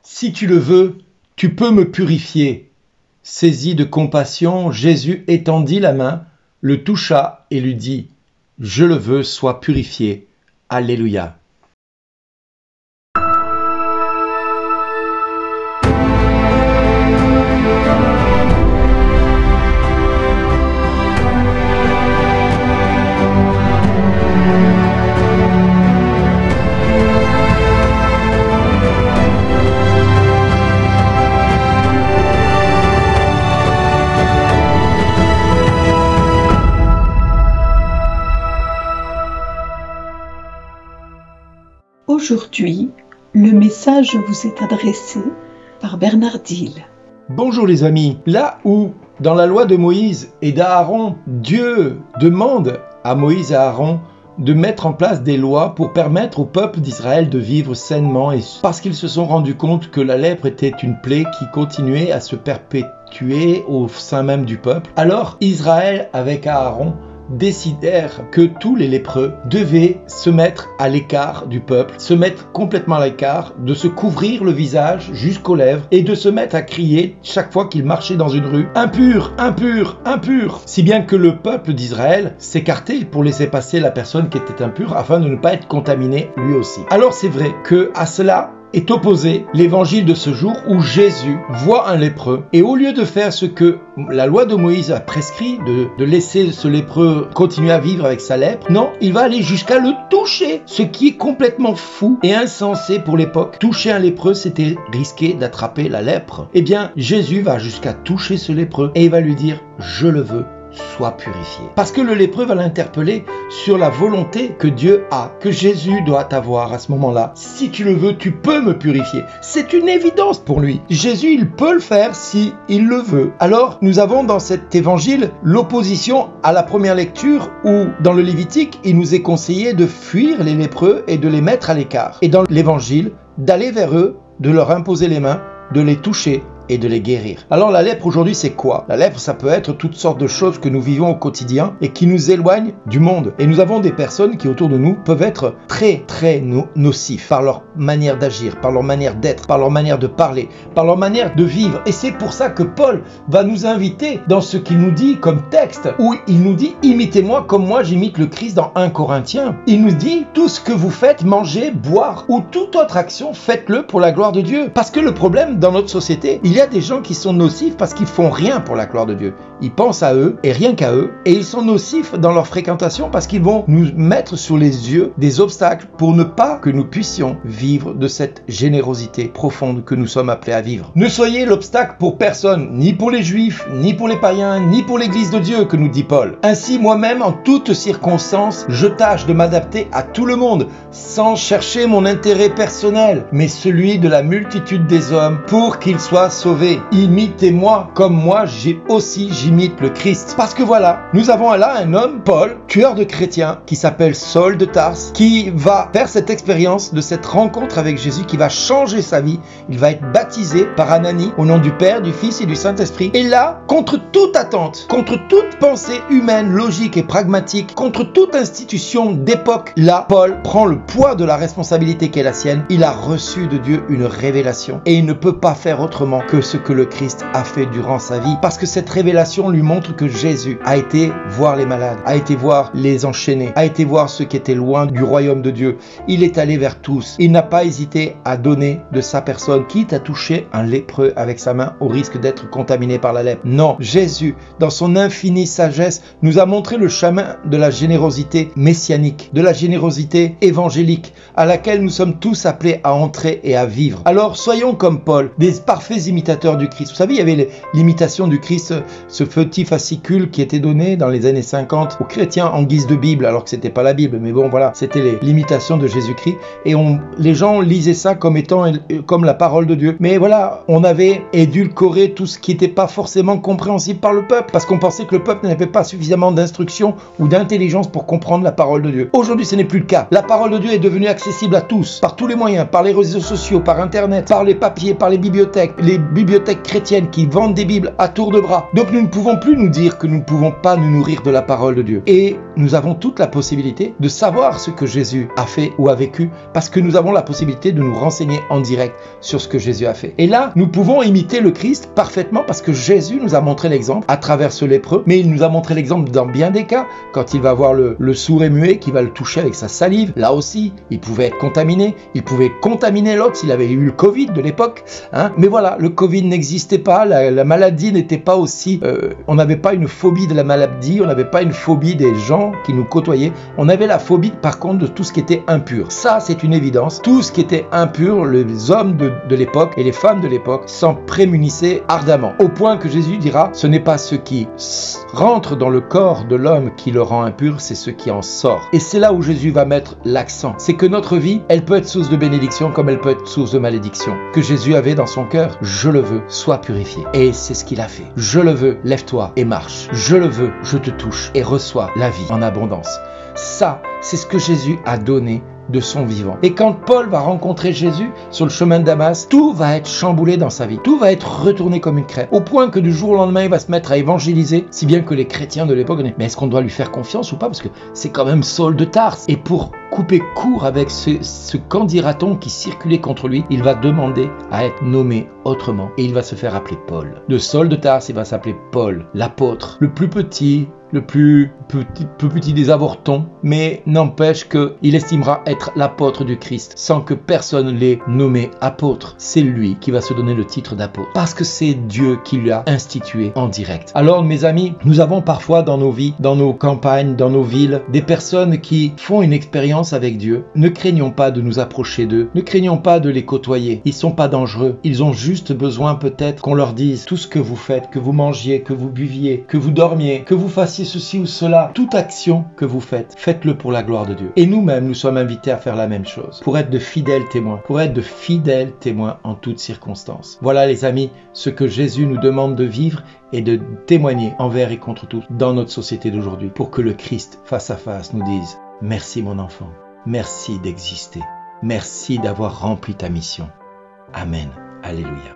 Si tu le veux, tu peux me purifier. Saisi de compassion, Jésus étendit la main, le toucha et lui dit « Je le veux, sois purifié. Alléluia. » Aujourd'hui, le message vous est adressé par Bernard Dill. Bonjour les amis, là où dans la loi de Moïse et d'Aaron, Dieu demande à Moïse et à Aaron de mettre en place des lois pour permettre au peuple d'Israël de vivre sainement, et parce qu'ils se sont rendus compte que la lèpre était une plaie qui continuait à se perpétuer au sein même du peuple. Alors Israël avec Aaron décidèrent que tous les lépreux devaient se mettre à l'écart du peuple, se mettre complètement à l'écart, de se couvrir le visage jusqu'aux lèvres et de se mettre à crier chaque fois qu'ils marchaient dans une rue « Impur, impur, impur !» Si bien que le peuple d'Israël s'écartait pour laisser passer la personne qui était impure afin de ne pas être contaminé lui aussi. Alors c'est vrai que à cela est opposé l'évangile de ce jour où Jésus voit un lépreux et au lieu de faire ce que la loi de Moïse a prescrit, de laisser ce lépreux continuer à vivre avec sa lèpre, non, il va aller jusqu'à le toucher, ce qui est complètement fou et insensé pour l'époque. Toucher un lépreux, c'était risquer d'attraper la lèpre. Eh bien, Jésus va jusqu'à toucher ce lépreux et il va lui dire « Je le veux. Sois purifié. » Parce que le lépreux va l'interpeller sur la volonté que Dieu a, que Jésus doit avoir à ce moment-là. Si tu le veux, tu peux me purifier. C'est une évidence pour lui. Jésus, il peut le faire si il le veut. Alors, nous avons dans cet évangile l'opposition à la première lecture où, dans le Lévitique, il nous est conseillé de fuir les lépreux et de les mettre à l'écart. Et dans l'évangile, d'aller vers eux, de leur imposer les mains, de les toucher et de les guérir. Alors la lèpre aujourd'hui c'est quoi? La lèpre ça peut être toutes sortes de choses que nous vivons au quotidien et qui nous éloignent du monde. Et nous avons des personnes qui autour de nous peuvent être très nocifs par leur manière d'agir, par leur manière d'être, par leur manière de parler, par leur manière de vivre. Et c'est pour ça que Paul va nous inviter dans ce qu'il nous dit comme texte, où il nous dit « Imitez-moi comme moi j'imite le Christ » dans 1 Corinthiens. Il nous dit « Tout ce que vous faites, mangez, boire ou toute autre action, faites-le pour la gloire de Dieu. » Parce que le problème dans notre société, il y a des gens qui sont nocifs parce qu'ils font rien pour la gloire de Dieu. Ils pensent à eux et rien qu'à eux, et ils sont nocifs dans leur fréquentation parce qu'ils vont nous mettre sur les yeux des obstacles pour ne pas que nous puissions vivre de cette générosité profonde que nous sommes appelés à vivre. Ne soyez l'obstacle pour personne, ni pour les juifs, ni pour les païens, ni pour l'église de Dieu, que nous dit Paul. Ainsi, moi-même, en toutes circonstances, je tâche de m'adapter à tout le monde, sans chercher mon intérêt personnel, mais celui de la multitude des hommes, pour qu'ils soient sauvés. Imitez-moi comme moi j'imite le Christ. Parce que voilà, nous avons là un homme, Paul, tueur de chrétiens, qui s'appelle Saul de Tarse, qui va faire cette expérience de cette rencontre avec Jésus, qui va changer sa vie. Il va être baptisé par Ananie au nom du Père, du Fils et du Saint-Esprit. Et là, contre toute attente, contre toute pensée humaine, logique et pragmatique, contre toute institution d'époque, là, Paul prend le poids de la responsabilité qui est la sienne. Il a reçu de Dieu une révélation et il ne peut pas faire autrement que ce que le Christ a fait durant sa vie, parce que cette révélation lui montre que Jésus a été voir les malades, a été voir les enchaînés, a été voir ceux qui étaient loin du royaume de Dieu. Il est allé vers tous. Il n'a pas hésité à donner de sa personne, quitte à toucher un lépreux avec sa main au risque d'être contaminé par la lèpre. Non, Jésus, dans son infinie sagesse, nous a montré le chemin de la générosité messianique, de la générosité évangélique, à laquelle nous sommes tous appelés à entrer et à vivre. Alors soyons comme Paul, des parfaits imitateurs du Christ. Vous savez, il y avait l'imitation du Christ, ce petit fascicule qui était donné dans les années 50 aux chrétiens en guise de Bible, alors que c'était pas la Bible, mais bon voilà, c'était l'imitation de Jésus-Christ, et les gens lisaient ça comme étant comme la parole de Dieu. Mais voilà, on avait édulcoré tout ce qui n'était pas forcément compréhensible par le peuple, parce qu'on pensait que le peuple n'avait pas suffisamment d'instruction ou d'intelligence pour comprendre la parole de Dieu. Aujourd'hui, ce n'est plus le cas. La parole de Dieu est devenue accessible à tous, par tous les moyens, par les réseaux sociaux, par Internet, par les papiers, par les bibliothèques. Les bibliothèques chrétiennes qui vendent des Bibles à tour de bras. Donc nous ne pouvons plus nous dire que nous ne pouvons pas nous nourrir de la parole de Dieu. Et nous avons toute la possibilité de savoir ce que Jésus a fait ou a vécu parce que nous avons la possibilité de nous renseigner en direct sur ce que Jésus a fait. Et là, nous pouvons imiter le Christ parfaitement parce que Jésus nous a montré l'exemple à travers ce lépreux, mais il nous a montré l'exemple dans bien des cas, quand il va voir le sourd et muet qui va le toucher avec sa salive. Là aussi, il pouvait être contaminé, il pouvait contaminer l'autre s'il avait eu le Covid de l'époque. Mais voilà, le Covid n'existait pas, la maladie n'était pas aussi... on n'avait pas une phobie de la maladie, on n'avait pas une phobie des gens qui nous côtoyaient. On avait la phobie par contre de tout ce qui était impur. Ça, c'est une évidence. Tout ce qui était impur, les hommes de l'époque et les femmes de l'époque s'en prémunissaient ardemment. Au point que Jésus dira, ce n'est pas ce qui rentre dans le corps de l'homme qui le rend impur, c'est ce qui en sort. Et c'est là où Jésus va mettre l'accent. C'est que notre vie, elle peut être source de bénédiction comme elle peut être source de malédiction. Que Jésus avait dans son cœur, je le veux, sois purifié. Et c'est ce qu'il a fait. Je le veux, lève-toi et marche. Je le veux, je te touche et reçois la vie en abondance. Ça, c'est ce que Jésus a donné de son vivant. Et quand Paul va rencontrer Jésus sur le chemin de Damas, tout va être chamboulé dans sa vie. Tout va être retourné comme une crêpe. Au point que du jour au lendemain, il va se mettre à évangéliser, si bien que les chrétiens de l'époque disent, mais est-ce qu'on doit lui faire confiance ou pas? Parce que c'est quand même Saul de Tarse. Et pour couper court avec ce qu'en dira-t-on qui circulait contre lui, il va demander à être nommé autrement. Et il va se faire appeler Paul. De Saul de Tarse, il va s'appeler Paul, l'apôtre, le plus petit, le plus petit des avortons, mais n'empêche qu'il estimera être l'apôtre du Christ sans que personne l'ait nommé apôtre. C'est lui qui va se donner le titre d'apôtre parce que c'est Dieu qui l'a institué en direct. Alors mes amis, nous avons parfois dans nos vies, dans nos campagnes, dans nos villes, des personnes qui font une expérience avec Dieu. Ne craignons pas de nous approcher d'eux, ne craignons pas de les côtoyer. Ils sont pas dangereux, ils ont juste besoin peut-être qu'on leur dise tout ce que vous faites, que vous mangiez, que vous buviez, que vous dormiez, que vous fassiez ceci ou cela, toute action que vous faites, faites-le pour la gloire de Dieu. Et nous-mêmes, nous sommes invités à faire la même chose, pour être de fidèles témoins, en toutes circonstances. Voilà les amis, ce que Jésus nous demande de vivre et de témoigner envers et contre tous dans notre société d'aujourd'hui, pour que le Christ, face à face, nous dise « Merci mon enfant, merci d'exister, merci d'avoir rempli ta mission. Amen. Alléluia. »